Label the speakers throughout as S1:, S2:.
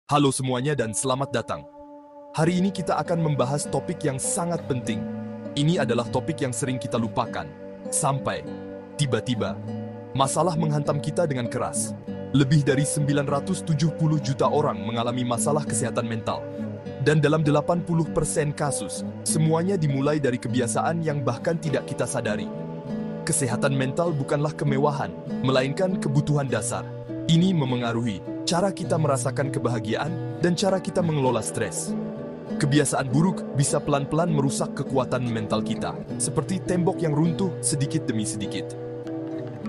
S1: Halo semuanya dan selamat datang. Hari ini kita akan membahas topik yang sangat penting. Ini adalah topik yang sering kita lupakan. Sampai, tiba-tiba, masalah menghantam kita dengan keras. Lebih dari 970 juta orang mengalami masalah kesehatan mental. Dan dalam 80% kasus, semuanya dimulai dari kebiasaan yang bahkan tidak kita sadari. Kesehatan mental bukanlah kemewahan, melainkan kebutuhan dasar. Ini memengaruhi cara kita merasakan kebahagiaan dan cara kita mengelola stres. Kebiasaan buruk bisa pelan-pelan merusak kekuatan mental kita, seperti tembok yang runtuh sedikit demi sedikit.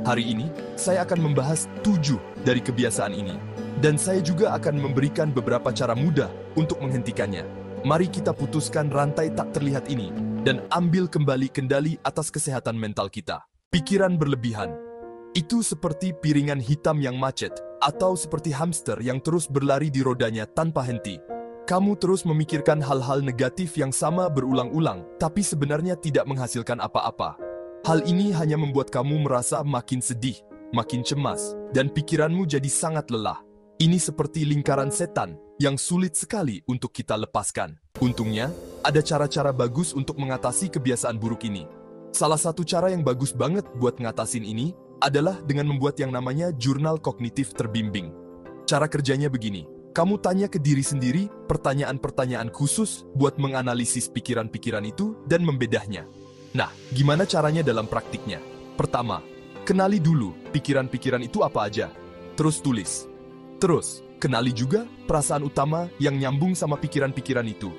S1: Hari ini, saya akan membahas 7 dari kebiasaan ini, dan saya juga akan memberikan beberapa cara mudah untuk menghentikannya. Mari kita putuskan rantai tak terlihat ini, dan ambil kembali kendali atas kesehatan mental kita. Pikiran berlebihan itu seperti piringan hitam yang macet, atau seperti hamster yang terus berlari di rodanya tanpa henti. Kamu terus memikirkan hal-hal negatif yang sama berulang-ulang, tapi sebenarnya tidak menghasilkan apa-apa. Hal ini hanya membuat kamu merasa makin sedih, makin cemas, dan pikiranmu jadi sangat lelah. Ini seperti lingkaran setan yang sulit sekali untuk kita lepaskan. Untungnya, ada cara-cara bagus untuk mengatasi kebiasaan buruk ini. Salah satu cara yang bagus banget buat ngatasin ini adalah dengan membuat yang namanya jurnal kognitif terbimbing. Cara kerjanya begini, kamu tanya ke diri sendiri pertanyaan-pertanyaan khusus buat menganalisis pikiran-pikiran itu dan membedahnya. Nah, gimana caranya dalam praktiknya? Pertama, kenali dulu pikiran-pikiran itu apa aja. Terus tulis. Terus, kenali juga perasaan utama yang nyambung sama pikiran-pikiran itu.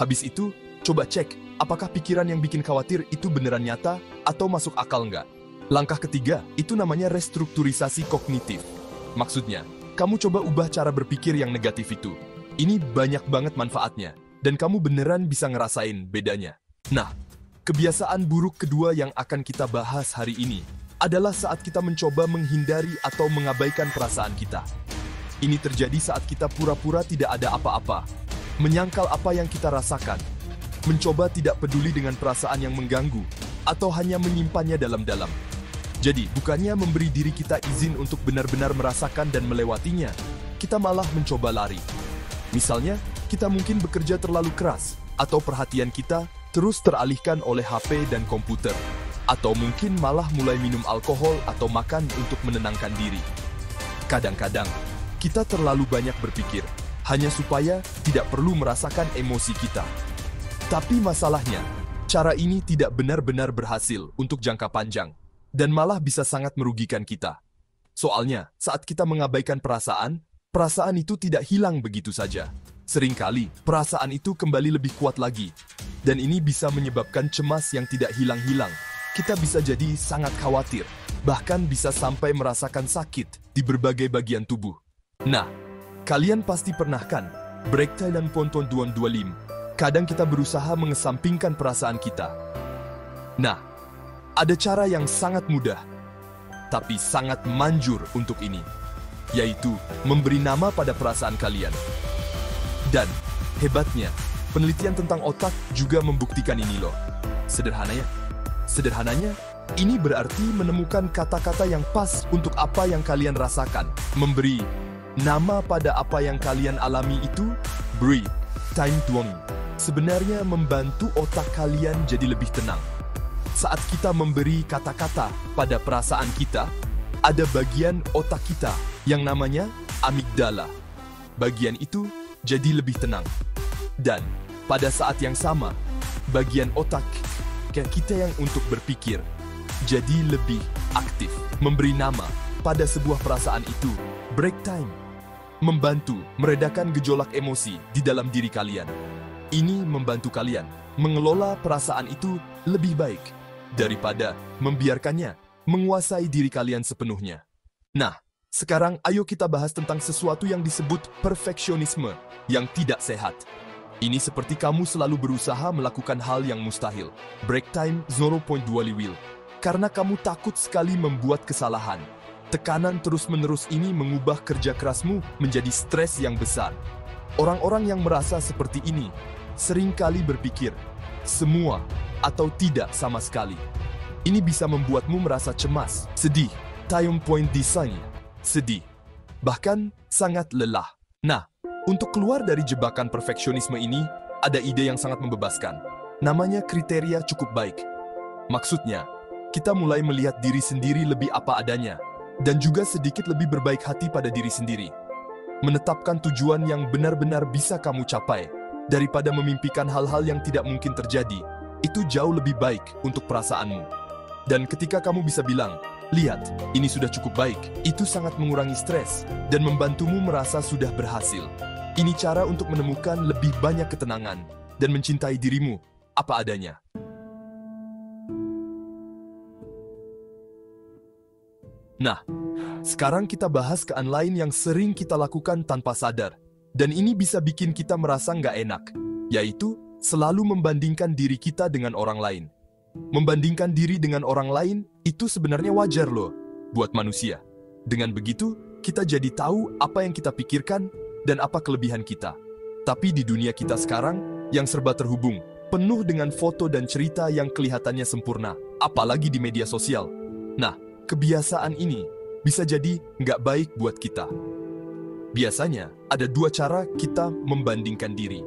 S1: Habis itu, coba cek apakah pikiran yang bikin khawatir itu beneran nyata atau masuk akal nggak. Langkah ketiga, itu namanya restrukturisasi kognitif. Maksudnya, kamu coba ubah cara berpikir yang negatif itu. Ini banyak banget manfaatnya, dan kamu beneran bisa ngerasain bedanya. Nah, kebiasaan buruk kedua yang akan kita bahas hari ini adalah saat kita mencoba menghindari atau mengabaikan perasaan kita. Ini terjadi saat kita pura-pura tidak ada apa-apa, menyangkal apa yang kita rasakan, mencoba tidak peduli dengan perasaan yang mengganggu, atau hanya menyimpannya dalam-dalam. Jadi, bukannya memberi diri kita izin untuk benar-benar merasakan dan melewatinya, kita malah mencoba lari. Misalnya, kita mungkin bekerja terlalu keras, atau perhatian kita terus teralihkan oleh HP dan komputer, atau mungkin malah mulai minum alkohol atau makan untuk menenangkan diri. Kadang-kadang, kita terlalu banyak berpikir, hanya supaya tidak perlu merasakan emosi kita. Tapi masalahnya, cara ini tidak benar-benar berhasil untuk jangka panjang, dan malah bisa sangat merugikan kita. Soalnya, saat kita mengabaikan perasaan itu tidak hilang begitu saja. Seringkali, perasaan itu kembali lebih kuat lagi, dan ini bisa menyebabkan cemas yang tidak hilang-hilang. Kita bisa jadi sangat khawatir, bahkan bisa sampai merasakan sakit di berbagai bagian tubuh. Nah, kalian pasti pernah kan, break dan ponton 225. Kadang kita berusaha mengesampingkan perasaan kita. Nah, ada cara yang sangat mudah, tapi sangat manjur untuk ini, yaitu memberi nama pada perasaan kalian. Dan, hebatnya, penelitian tentang otak juga membuktikan ini loh. Sederhananya, ini berarti menemukan kata-kata yang pas untuk apa yang kalian rasakan. Memberi nama pada apa yang kalian alami itu, break time doang, sebenarnya membantu otak kalian jadi lebih tenang. Saat kita memberi kata-kata pada perasaan kita, ada bagian otak kita yang namanya amigdala. Bagian itu jadi lebih tenang. Dan pada saat yang sama, bagian otak kita yang untuk berpikir jadi lebih aktif. Memberi nama pada sebuah perasaan itu, break time, membantu meredakan gejolak emosi di dalam diri kalian. Ini membantu kalian mengelola perasaan itu lebih baik daripada membiarkannya menguasai diri kalian sepenuhnya. Nah, sekarang ayo kita bahas tentang sesuatu yang disebut perfeksionisme yang tidak sehat. Ini seperti kamu selalu berusaha melakukan hal yang mustahil. Break time 0.2 will. Karena kamu takut sekali membuat kesalahan. Tekanan terus-menerus ini mengubah kerja kerasmu menjadi stres yang besar. Orang-orang yang merasa seperti ini seringkali berpikir, semua atau tidak sama sekali. Ini bisa membuatmu merasa cemas, sedih, time point design, sedih, bahkan sangat lelah. Nah, Untuk keluar dari jebakan perfeksionisme ini, ada ide yang sangat membebaskan. Namanya kriteria cukup baik. Maksudnya, kita mulai melihat diri sendiri lebih apa adanya, dan juga sedikit lebih berbaik hati pada diri sendiri. Menetapkan tujuan yang benar-benar bisa kamu capai, daripada memimpikan hal-hal yang tidak mungkin terjadi, itu jauh lebih baik untuk perasaanmu. Dan ketika kamu bisa bilang, lihat, ini sudah cukup baik, itu sangat mengurangi stres, dan membantumu merasa sudah berhasil. Ini cara untuk menemukan lebih banyak ketenangan, dan mencintai dirimu, apa adanya. Nah, sekarang kita bahas keadaan lain yang sering kita lakukan tanpa sadar, dan ini bisa bikin kita merasa nggak enak, yaitu selalu membandingkan diri kita dengan orang lain. Membandingkan diri dengan orang lain itu sebenarnya wajar loh, buat manusia. Dengan begitu, kita jadi tahu apa yang kita pikirkan dan apa kelebihan kita. Tapi di dunia kita sekarang, yang serba terhubung, penuh dengan foto dan cerita yang kelihatannya sempurna, apalagi di media sosial. Nah, kebiasaan ini bisa jadi nggak baik buat kita. Biasanya, ada dua cara kita membandingkan diri.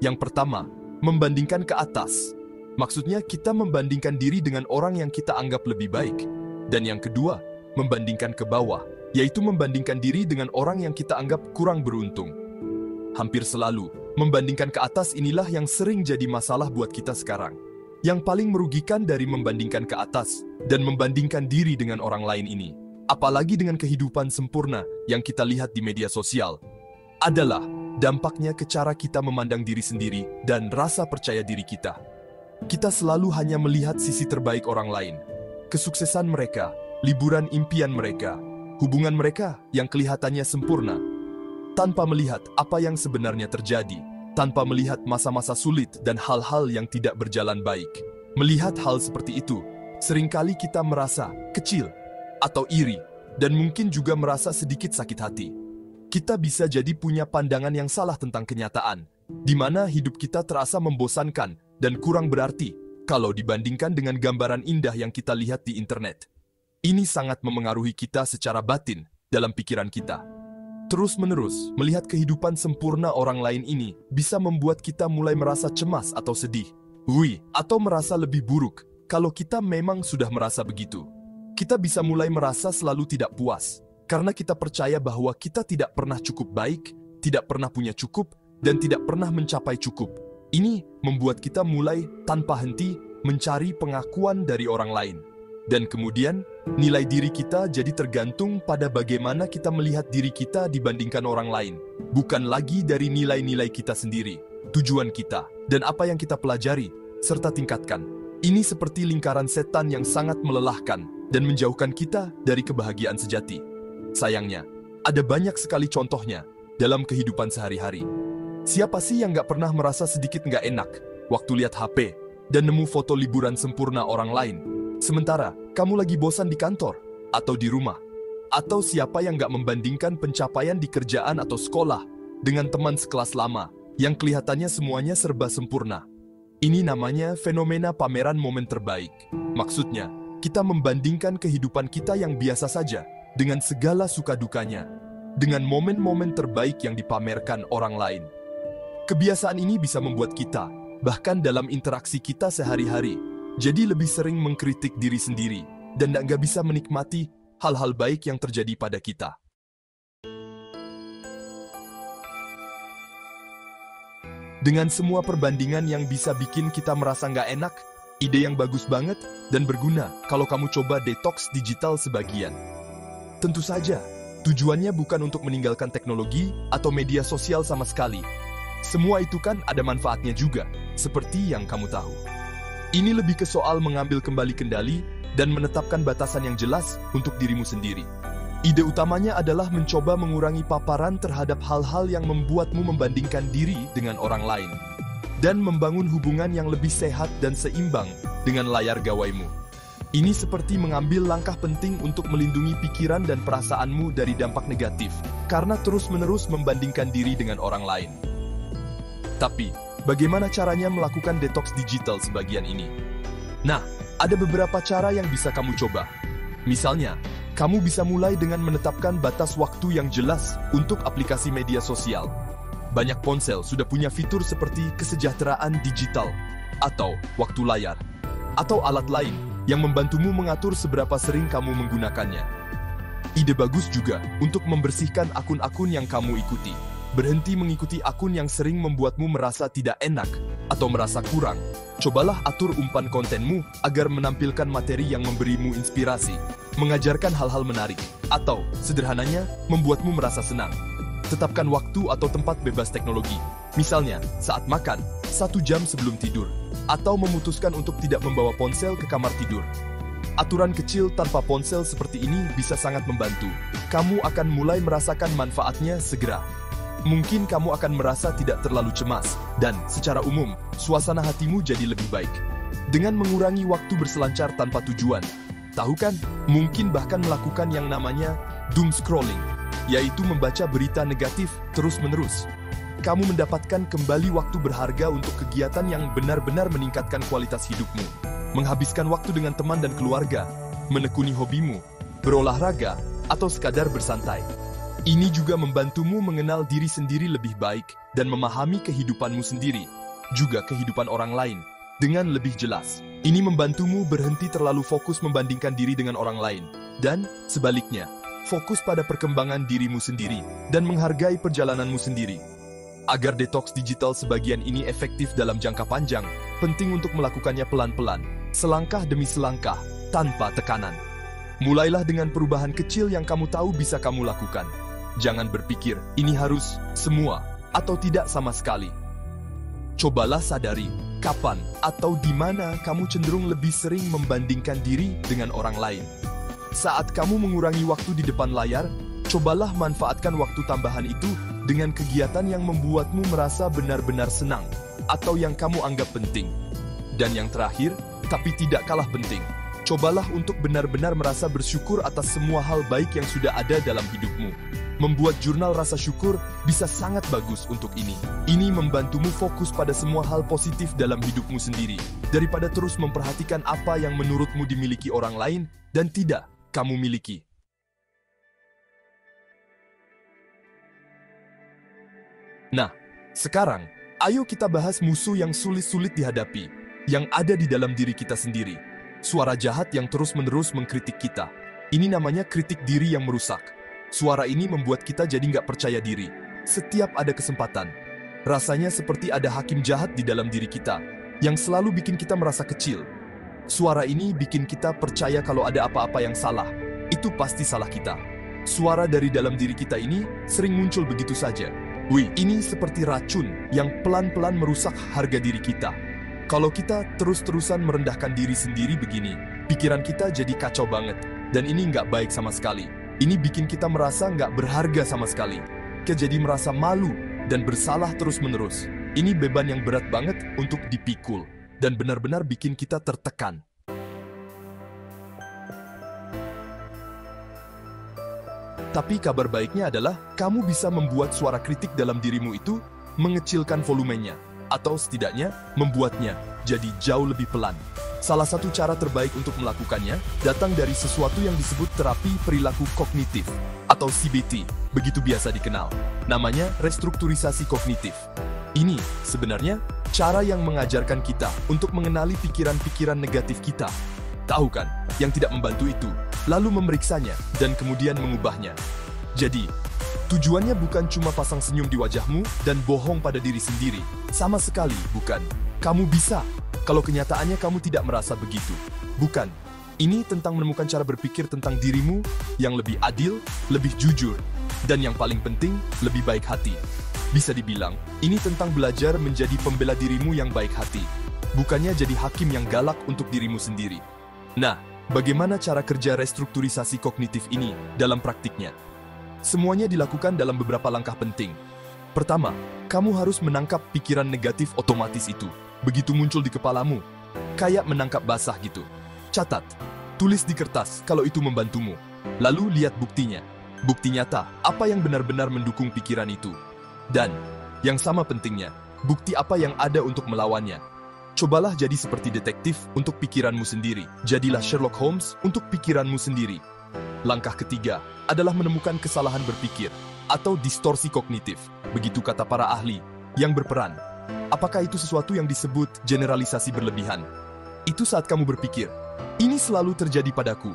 S1: Yang pertama, membandingkan ke atas. Maksudnya kita membandingkan diri dengan orang yang kita anggap lebih baik. Dan yang kedua, membandingkan ke bawah, yaitu membandingkan diri dengan orang yang kita anggap kurang beruntung. Hampir selalu, membandingkan ke atas inilah yang sering jadi masalah buat kita sekarang. Yang paling merugikan dari membandingkan ke atas dan membandingkan diri dengan orang lain ini, apalagi dengan kehidupan sempurna yang kita lihat di media sosial, adalah dampaknya ke cara kita memandang diri sendiri dan rasa percaya diri kita. Kita selalu hanya melihat sisi terbaik orang lain, kesuksesan mereka, liburan impian mereka, hubungan mereka yang kelihatannya sempurna, tanpa melihat apa yang sebenarnya terjadi, tanpa melihat masa-masa sulit dan hal-hal yang tidak berjalan baik. Melihat hal seperti itu, seringkali kita merasa kecil atau iri, dan mungkin juga merasa sedikit sakit hati. Kita bisa jadi punya pandangan yang salah tentang kenyataan, di mana hidup kita terasa membosankan dan kurang berarti kalau dibandingkan dengan gambaran indah yang kita lihat di internet. Ini sangat memengaruhi kita secara batin dalam pikiran kita. Terus-menerus melihat kehidupan sempurna orang lain ini bisa membuat kita mulai merasa cemas atau sedih, atau merasa lebih buruk kalau kita memang sudah merasa begitu. Kita bisa mulai merasa selalu tidak puas, karena kita percaya bahwa kita tidak pernah cukup baik, tidak pernah punya cukup, dan tidak pernah mencapai cukup. Ini membuat kita mulai tanpa henti mencari pengakuan dari orang lain. Dan kemudian, nilai diri kita jadi tergantung pada bagaimana kita melihat diri kita dibandingkan orang lain. Bukan lagi dari nilai-nilai kita sendiri, tujuan kita, dan apa yang kita pelajari, serta tingkatkan. Ini seperti lingkaran setan yang sangat melelahkan dan menjauhkan kita dari kebahagiaan sejati. Sayangnya, ada banyak sekali contohnya dalam kehidupan sehari-hari. Siapa sih yang nggak pernah merasa sedikit nggak enak waktu lihat HP dan nemu foto liburan sempurna orang lain? Sementara kamu lagi bosan di kantor atau di rumah. Atau siapa yang nggak membandingkan pencapaian di kerjaan atau sekolah dengan teman sekelas lama yang kelihatannya semuanya serba sempurna. Ini namanya fenomena pameran momen terbaik. Maksudnya, kita membandingkan kehidupan kita yang biasa saja dengan segala suka dukanya, dengan momen-momen terbaik yang dipamerkan orang lain. Kebiasaan ini bisa membuat kita, bahkan dalam interaksi kita sehari-hari, jadi lebih sering mengkritik diri sendiri dan nggak bisa menikmati hal-hal baik yang terjadi pada kita. Dengan semua perbandingan yang bisa bikin kita merasa nggak enak, ide yang bagus banget dan berguna kalau kamu coba detox digital sebagian. Tentu saja, tujuannya bukan untuk meninggalkan teknologi atau media sosial sama sekali. Semua itu kan ada manfaatnya juga, seperti yang kamu tahu. Ini lebih ke soal mengambil kembali kendali dan menetapkan batasan yang jelas untuk dirimu sendiri. Ide utamanya adalah mencoba mengurangi paparan terhadap hal-hal yang membuatmu membandingkan diri dengan orang lain, dan membangun hubungan yang lebih sehat dan seimbang dengan layar gawaimu. Ini seperti mengambil langkah penting untuk melindungi pikiran dan perasaanmu dari dampak negatif, karena terus-menerus membandingkan diri dengan orang lain. Tapi, bagaimana caranya melakukan detox digital sebagian ini? Nah, ada beberapa cara yang bisa kamu coba. Misalnya, kamu bisa mulai dengan menetapkan batas waktu yang jelas untuk aplikasi media sosial. Banyak ponsel sudah punya fitur seperti kesejahteraan digital, atau waktu layar, atau alat lain yang membantumu mengatur seberapa sering kamu menggunakannya. Ide bagus juga untuk membersihkan akun-akun yang kamu ikuti. Berhenti mengikuti akun yang sering membuatmu merasa tidak enak atau merasa kurang. Cobalah atur umpan kontenmu agar menampilkan materi yang memberimu inspirasi, mengajarkan hal-hal menarik, atau sederhananya membuatmu merasa senang. Tetapkan waktu atau tempat bebas teknologi. Misalnya, saat makan, 1 jam sebelum tidur, atau memutuskan untuk tidak membawa ponsel ke kamar tidur. Aturan kecil tanpa ponsel seperti ini bisa sangat membantu. Kamu akan mulai merasakan manfaatnya segera. Mungkin kamu akan merasa tidak terlalu cemas, dan secara umum, suasana hatimu jadi lebih baik. Dengan mengurangi waktu berselancar tanpa tujuan, tahu kan, mungkin bahkan melakukan yang namanya doom scrolling, yaitu membaca berita negatif terus-menerus. Kamu mendapatkan kembali waktu berharga untuk kegiatan yang benar-benar meningkatkan kualitas hidupmu. Menghabiskan waktu dengan teman dan keluarga, menekuni hobimu, berolahraga, atau sekadar bersantai. Ini juga membantumu mengenal diri sendiri lebih baik dan memahami kehidupanmu sendiri, juga kehidupan orang lain, dengan lebih jelas. Ini membantumu berhenti terlalu fokus membandingkan diri dengan orang lain, dan sebaliknya, fokus pada perkembangan dirimu sendiri dan menghargai perjalananmu sendiri. Agar detoks digital sebagian ini efektif dalam jangka panjang, penting untuk melakukannya pelan-pelan, selangkah demi selangkah, tanpa tekanan. Mulailah dengan perubahan kecil yang kamu tahu bisa kamu lakukan. Jangan berpikir, ini harus, semua, atau tidak sama sekali. Cobalah sadari, kapan atau di mana kamu cenderung lebih sering membandingkan diri dengan orang lain. Saat kamu mengurangi waktu di depan layar, cobalah manfaatkan waktu tambahan itu dengan kegiatan yang membuatmu merasa benar-benar senang, atau yang kamu anggap penting. Dan yang terakhir, tapi tidak kalah penting, cobalah untuk benar-benar merasa bersyukur atas semua hal baik yang sudah ada dalam hidupmu. Membuat jurnal rasa syukur bisa sangat bagus untuk ini. Ini membantumu fokus pada semua hal positif dalam hidupmu sendiri, daripada terus memperhatikan apa yang menurutmu dimiliki orang lain dan tidak kamu miliki. Nah, sekarang, ayo kita bahas musuh yang sulit-sulit dihadapi, yang ada di dalam diri kita sendiri. Suara jahat yang terus-menerus mengkritik kita. Ini namanya kritik diri yang merusak. Suara ini membuat kita jadi nggak percaya diri. Setiap ada kesempatan, rasanya seperti ada hakim jahat di dalam diri kita, yang selalu bikin kita merasa kecil. Suara ini bikin kita percaya kalau ada apa-apa yang salah, itu pasti salah kita. Suara dari dalam diri kita ini sering muncul begitu saja. Wih, ini seperti racun yang pelan-pelan merusak harga diri kita. Kalau kita terus-terusan merendahkan diri sendiri begini, pikiran kita jadi kacau banget, dan ini nggak baik sama sekali. Ini bikin kita merasa nggak berharga sama sekali. Kita jadi merasa malu dan bersalah terus-menerus. Ini beban yang berat banget untuk dipikul, dan benar-benar bikin kita tertekan. Tapi kabar baiknya adalah, kamu bisa membuat suara kritik dalam dirimu itu mengecilkan volumenya, atau setidaknya membuatnya jadi jauh lebih pelan. Salah satu cara terbaik untuk melakukannya datang dari sesuatu yang disebut terapi perilaku kognitif, atau CBT, begitu biasa dikenal. Namanya restrukturisasi kognitif. Ini sebenarnya cara yang mengajarkan kita untuk mengenali pikiran-pikiran negatif kita. Tahu kan, yang tidak membantu itu, lalu memeriksanya dan kemudian mengubahnya. Jadi, tujuannya bukan cuma pasang senyum di wajahmu dan bohong pada diri sendiri. Sama sekali bukan. Kamu bisa, kalau kenyataannya kamu tidak merasa begitu. Bukan. Ini tentang menemukan cara berpikir tentang dirimu yang lebih adil, lebih jujur, dan yang paling penting, lebih baik hati. Bisa dibilang, ini tentang belajar menjadi pembela dirimu yang baik hati, bukannya jadi hakim yang galak untuk dirimu sendiri. Nah, bagaimana cara kerja restrukturisasi kognitif ini dalam praktiknya? Semuanya dilakukan dalam beberapa langkah penting. Pertama, kamu harus menangkap pikiran negatif otomatis itu. Begitu muncul di kepalamu, kayak menangkap basah gitu. Catat, tulis di kertas kalau itu membantumu. Lalu lihat buktinya. Bukti nyata, apa yang benar-benar mendukung pikiran itu. Dan, yang sama pentingnya, bukti apa yang ada untuk melawannya. Cobalah jadi seperti detektif untuk pikiranmu sendiri. Jadilah Sherlock Holmes untuk pikiranmu sendiri. Langkah ketiga adalah menemukan kesalahan berpikir. atau distorsi kognitif, begitu kata para ahli, yang berperan. Apakah itu sesuatu yang disebut generalisasi berlebihan? Itu saat kamu berpikir, ini selalu terjadi padaku.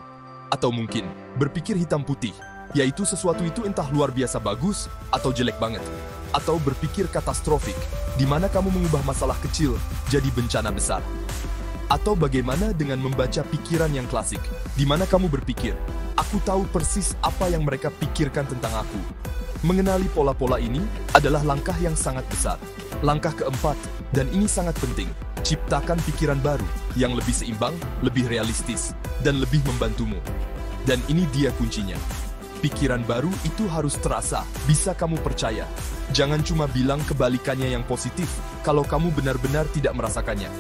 S1: Atau mungkin, berpikir hitam putih, yaitu sesuatu itu entah luar biasa bagus atau jelek banget. Atau berpikir katastrofik, di mana kamu mengubah masalah kecil jadi bencana besar. Atau bagaimana dengan membaca pikiran yang klasik, di mana kamu berpikir, aku tahu persis apa yang mereka pikirkan tentang aku. Mengenali pola-pola ini adalah langkah yang sangat besar. Langkah keempat, dan ini sangat penting, ciptakan pikiran baru yang lebih seimbang, lebih realistis, dan lebih membantumu. Dan ini dia kuncinya. Pikiran baru itu harus terasa, bisa kamu percaya. Jangan cuma bilang kebalikannya yang positif kalau kamu benar-benar tidak merasakannya.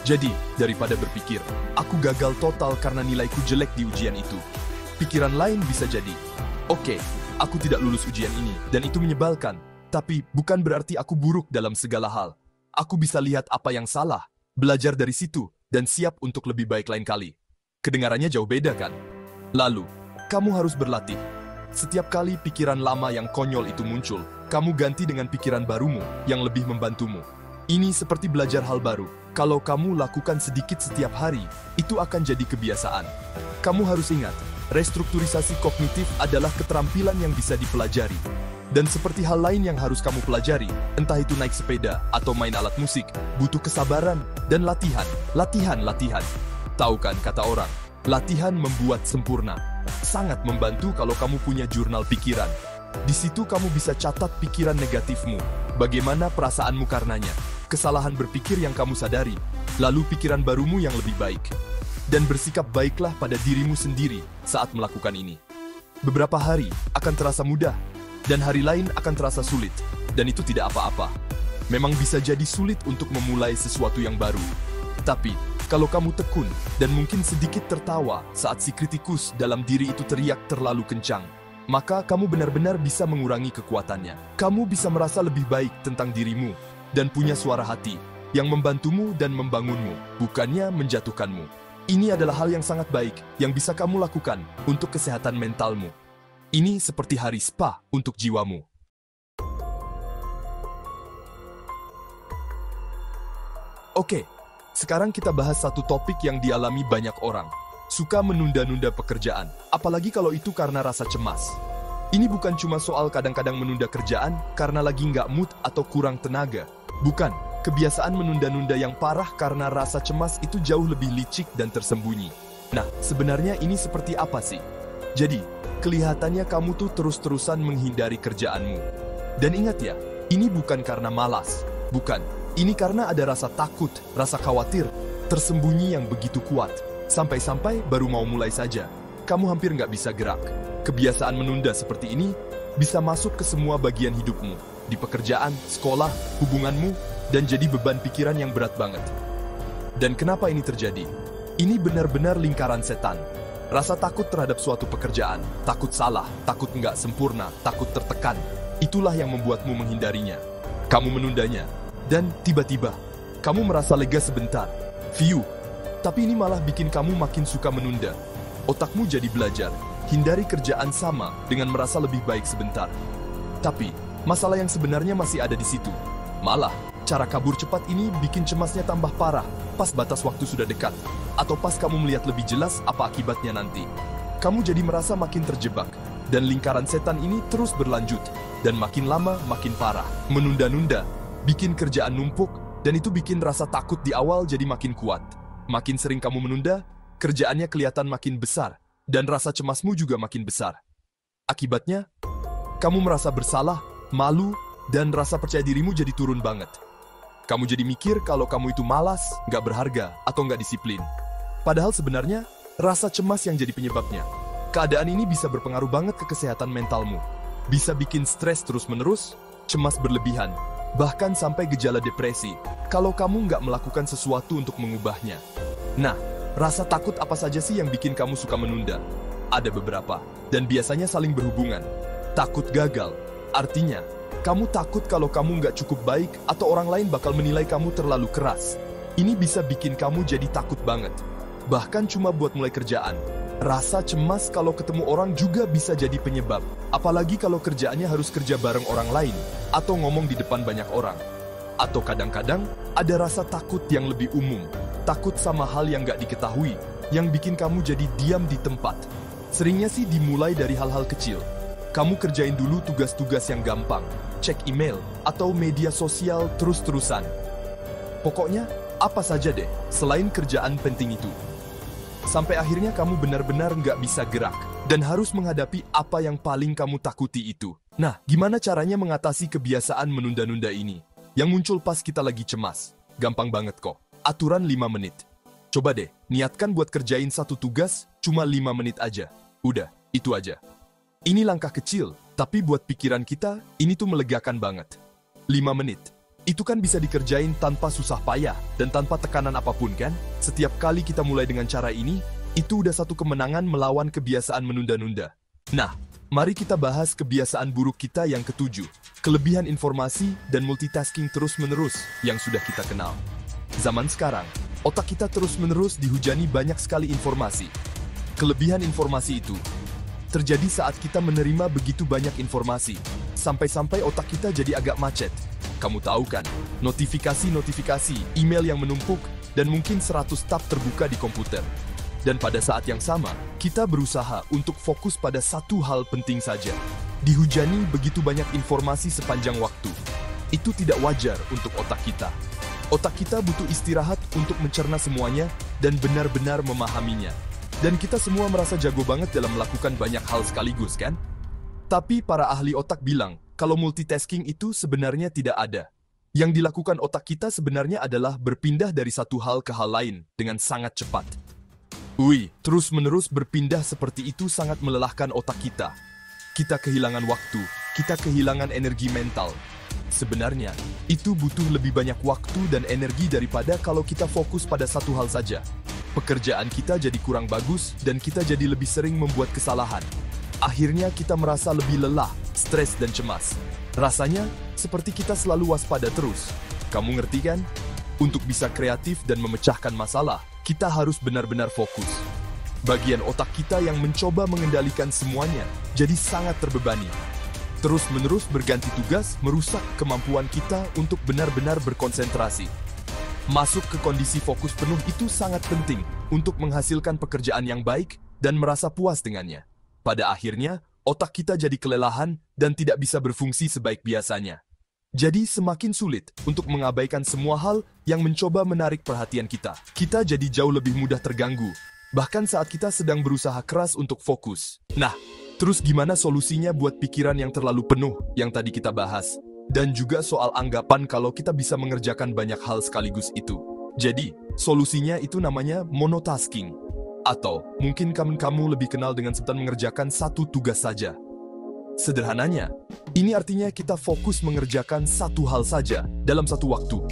S1: Jadi, daripada berpikir, aku gagal total karena nilaiku jelek di ujian itu. Pikiran lain bisa jadi, oke, aku tidak lulus ujian ini, dan itu menyebalkan. Tapi bukan berarti aku buruk dalam segala hal. Aku bisa lihat apa yang salah, belajar dari situ, dan siap untuk lebih baik lain kali. Kedengarannya jauh beda kan? Lalu, kamu harus berlatih. Setiap kali pikiran lama yang konyol itu muncul, kamu ganti dengan pikiran barumu yang lebih membantumu. Ini seperti belajar hal baru. Kalau kamu lakukan sedikit setiap hari, itu akan jadi kebiasaan. Kamu harus ingat, restrukturisasi kognitif adalah keterampilan yang bisa dipelajari. Dan seperti hal lain yang harus kamu pelajari, entah itu naik sepeda atau main alat musik, butuh kesabaran dan latihan. Latihan. Tahu kan kata orang, latihan membuat sempurna. Sangat membantu kalau kamu punya jurnal pikiran. Di situ kamu bisa catat pikiran negatifmu, bagaimana perasaanmu karenanya, kesalahan berpikir yang kamu sadari, lalu pikiran barumu yang lebih baik. Dan bersikap baiklah pada dirimu sendiri saat melakukan ini. Beberapa hari akan terasa mudah, dan hari lain akan terasa sulit, dan itu tidak apa-apa. Memang bisa jadi sulit untuk memulai sesuatu yang baru. Tapi, kalau kamu tekun dan mungkin sedikit tertawa saat si kritikus dalam diri itu teriak terlalu kencang, maka kamu benar-benar bisa mengurangi kekuatannya. Kamu bisa merasa lebih baik tentang dirimu dan punya suara hati yang membantumu dan membangunmu, bukannya menjatuhkanmu. Ini adalah hal yang sangat baik yang bisa kamu lakukan untuk kesehatan mentalmu. Ini seperti hari spa untuk jiwamu. Oke. Sekarang kita bahas satu topik yang dialami banyak orang. Suka menunda-nunda pekerjaan, apalagi kalau itu karena rasa cemas. Ini bukan cuma soal kadang-kadang menunda kerjaan karena lagi nggak mood atau kurang tenaga. Bukan, kebiasaan menunda-nunda yang parah karena rasa cemas itu jauh lebih licik dan tersembunyi. Nah, sebenarnya ini seperti apa sih? Jadi, kelihatannya kamu tuh terus-terusan menghindari kerjaanmu. Dan ingat ya, ini bukan karena malas, bukan. Ini karena ada rasa takut, rasa khawatir, tersembunyi yang begitu kuat. Sampai-sampai baru mau mulai saja, kamu hampir nggak bisa gerak. Kebiasaan menunda seperti ini bisa masuk ke semua bagian hidupmu. Di pekerjaan, sekolah, hubunganmu, dan jadi beban pikiran yang berat banget. Dan kenapa ini terjadi? Ini benar-benar lingkaran setan. Rasa takut terhadap suatu pekerjaan, takut salah, takut nggak sempurna, takut tertekan. Itulah yang membuatmu menghindarinya. Kamu menundanya. Dan tiba-tiba, kamu merasa lega sebentar. View. Tapi ini malah bikin kamu makin suka menunda. Otakmu jadi belajar. Hindari kerjaan sama dengan merasa lebih baik sebentar. Tapi, masalah yang sebenarnya masih ada di situ. Malah, cara kabur cepat ini bikin cemasnya tambah parah pas batas waktu sudah dekat. Atau pas kamu melihat lebih jelas apa akibatnya nanti. Kamu jadi merasa makin terjebak. Dan lingkaran setan ini terus berlanjut. Dan makin lama makin parah. Menunda-nunda bikin kerjaan numpuk, dan itu bikin rasa takut di awal jadi makin kuat. Makin sering kamu menunda, kerjaannya kelihatan makin besar, dan rasa cemasmu juga makin besar. Akibatnya, kamu merasa bersalah, malu, dan rasa percaya dirimu jadi turun banget. Kamu jadi mikir kalau kamu itu malas, nggak berharga, atau nggak disiplin. Padahal sebenarnya, rasa cemas yang jadi penyebabnya. Keadaan ini bisa berpengaruh banget ke kesehatan mentalmu. Bisa bikin stres terus-menerus, cemas berlebihan, bahkan sampai gejala depresi, kalau kamu nggak melakukan sesuatu untuk mengubahnya. Nah, rasa takut apa saja sih yang bikin kamu suka menunda? Ada beberapa, dan biasanya saling berhubungan. Takut gagal, artinya, kamu takut kalau kamu nggak cukup baik atau orang lain bakal menilai kamu terlalu keras. Ini bisa bikin kamu jadi takut banget. Bahkan cuma buat mulai kerjaan. Rasa cemas kalau ketemu orang juga bisa jadi penyebab. Apalagi kalau kerjaannya harus kerja bareng orang lain, atau ngomong di depan banyak orang. Atau kadang-kadang ada rasa takut yang lebih umum. Takut sama hal yang gak diketahui, yang bikin kamu jadi diam di tempat. Seringnya sih dimulai dari hal-hal kecil. Kamu kerjain dulu tugas-tugas yang gampang, cek email, atau media sosial terus-terusan. Pokoknya, apa saja deh, selain kerjaan penting itu. Sampai akhirnya kamu benar-benar nggak bisa gerak, dan harus menghadapi apa yang paling kamu takuti itu. Nah, gimana caranya mengatasi kebiasaan menunda-nunda ini? Yang muncul pas kita lagi cemas. Gampang banget kok. Aturan 5 menit. Coba deh, niatkan buat kerjain satu tugas, cuma 5 menit aja. Udah, itu aja. Ini langkah kecil, tapi buat pikiran kita, ini tuh melegakan banget. 5 menit. Itu kan bisa dikerjain tanpa susah payah dan tanpa tekanan apapun kan? Setiap kali kita mulai dengan cara ini, itu udah satu kemenangan melawan kebiasaan menunda-nunda. Nah, mari kita bahas kebiasaan buruk kita yang ke-7. Kelebihan informasi dan multitasking terus-menerus yang sudah kita kenal. Zaman sekarang, otak kita terus-menerus dihujani banyak sekali informasi. Kelebihan informasi itu terjadi saat kita menerima begitu banyak informasi, sampai-sampai otak kita jadi agak macet. Kamu tahu kan, notifikasi-notifikasi, email yang menumpuk, dan mungkin 100 tab terbuka di komputer. Dan pada saat yang sama, kita berusaha untuk fokus pada satu hal penting saja. Dihujani begitu banyak informasi sepanjang waktu. Itu tidak wajar untuk otak kita. Otak kita butuh istirahat untuk mencerna semuanya dan benar-benar memahaminya. Dan kita semua merasa jago banget dalam melakukan banyak hal sekaligus, kan? Tapi para ahli otak bilang, kalau multitasking itu sebenarnya tidak ada. Yang dilakukan otak kita sebenarnya adalah berpindah dari satu hal ke hal lain dengan sangat cepat. Terus-menerus berpindah seperti itu sangat melelahkan otak kita. Kita kehilangan waktu, kita kehilangan energi mental. Sebenarnya, itu butuh lebih banyak waktu dan energi daripada kalau kita fokus pada satu hal saja. Pekerjaan kita jadi kurang bagus dan kita jadi lebih sering membuat kesalahan. Akhirnya kita merasa lebih lelah, stres dan cemas. Rasanya seperti kita selalu waspada terus. Kamu ngerti kan? Untuk bisa kreatif dan memecahkan masalah, kita harus benar-benar fokus. Bagian otak kita yang mencoba mengendalikan semuanya jadi sangat terbebani. Terus-menerus berganti tugas merusak kemampuan kita untuk benar-benar berkonsentrasi. Masuk ke kondisi fokus penuh itu sangat penting untuk menghasilkan pekerjaan yang baik dan merasa puas dengannya. Pada akhirnya, otak kita jadi kelelahan dan tidak bisa berfungsi sebaik biasanya. Jadi semakin sulit untuk mengabaikan semua hal yang mencoba menarik perhatian kita. Kita jadi jauh lebih mudah terganggu, bahkan saat kita sedang berusaha keras untuk fokus. Nah, terus gimana solusinya buat pikiran yang terlalu penuh yang tadi kita bahas? Dan juga soal anggapan kalau kita bisa mengerjakan banyak hal sekaligus itu. Jadi, solusinya itu namanya monotasking. Atau mungkin kamu lebih kenal dengan sebutan mengerjakan satu tugas saja. Sederhananya, ini artinya kita fokus mengerjakan satu hal saja dalam satu waktu.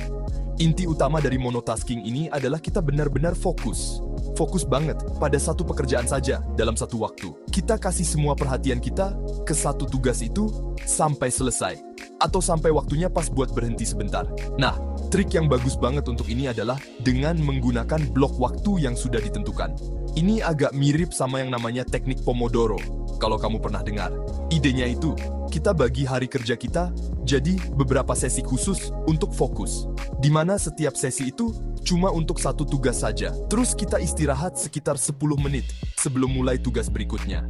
S1: Inti utama dari monotasking ini adalah kita benar-benar fokus. Fokus banget pada satu pekerjaan saja dalam satu waktu. Kita kasih semua perhatian kita ke satu tugas itu sampai selesai. Atau sampai waktunya pas buat berhenti sebentar. Nah, trik yang bagus banget untuk ini adalah dengan menggunakan blok waktu yang sudah ditentukan. Ini agak mirip sama yang namanya teknik Pomodoro, kalau kamu pernah dengar. Idenya itu, kita bagi hari kerja kita jadi beberapa sesi khusus untuk fokus, di mana setiap sesi itu cuma untuk satu tugas saja. Terus kita istirahat sekitar 10 menit sebelum mulai tugas berikutnya.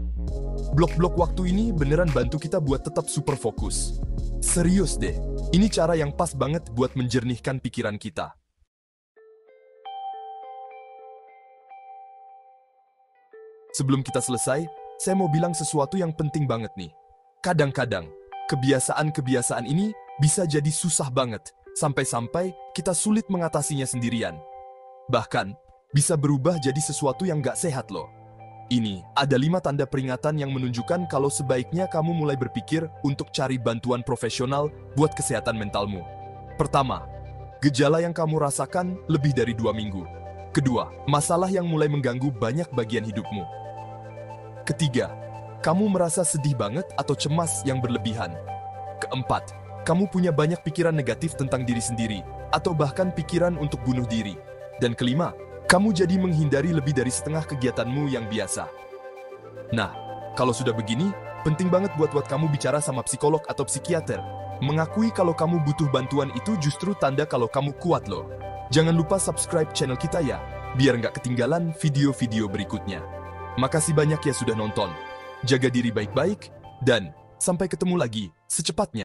S1: Blok-blok waktu ini beneran bantu kita buat tetap super fokus. Serius deh, ini cara yang pas banget buat menjernihkan pikiran kita. Sebelum kita selesai, saya mau bilang sesuatu yang penting banget nih. Kadang-kadang, kebiasaan-kebiasaan ini bisa jadi susah banget, sampai-sampai kita sulit mengatasinya sendirian. Bahkan, bisa berubah jadi sesuatu yang gak sehat loh. Ini ada 5 tanda peringatan yang menunjukkan kalau sebaiknya kamu mulai berpikir untuk cari bantuan profesional buat kesehatan mentalmu. Pertama, gejala yang kamu rasakan lebih dari 2 minggu. Kedua, masalah yang mulai mengganggu banyak bagian hidupmu. Ketiga, kamu merasa sedih banget atau cemas yang berlebihan. Keempat, kamu punya banyak pikiran negatif tentang diri sendiri, atau bahkan pikiran untuk bunuh diri. Dan kelima, kamu jadi menghindari lebih dari setengah kegiatanmu yang biasa. Nah, kalau sudah begini, penting banget buat kamu bicara sama psikolog atau psikiater. Mengakui kalau kamu butuh bantuan itu justru tanda kalau kamu kuat loh. Jangan lupa subscribe channel kita ya, biar nggak ketinggalan video-video berikutnya. Makasih banyak ya sudah nonton. Jaga diri baik-baik, dan sampai ketemu lagi secepatnya.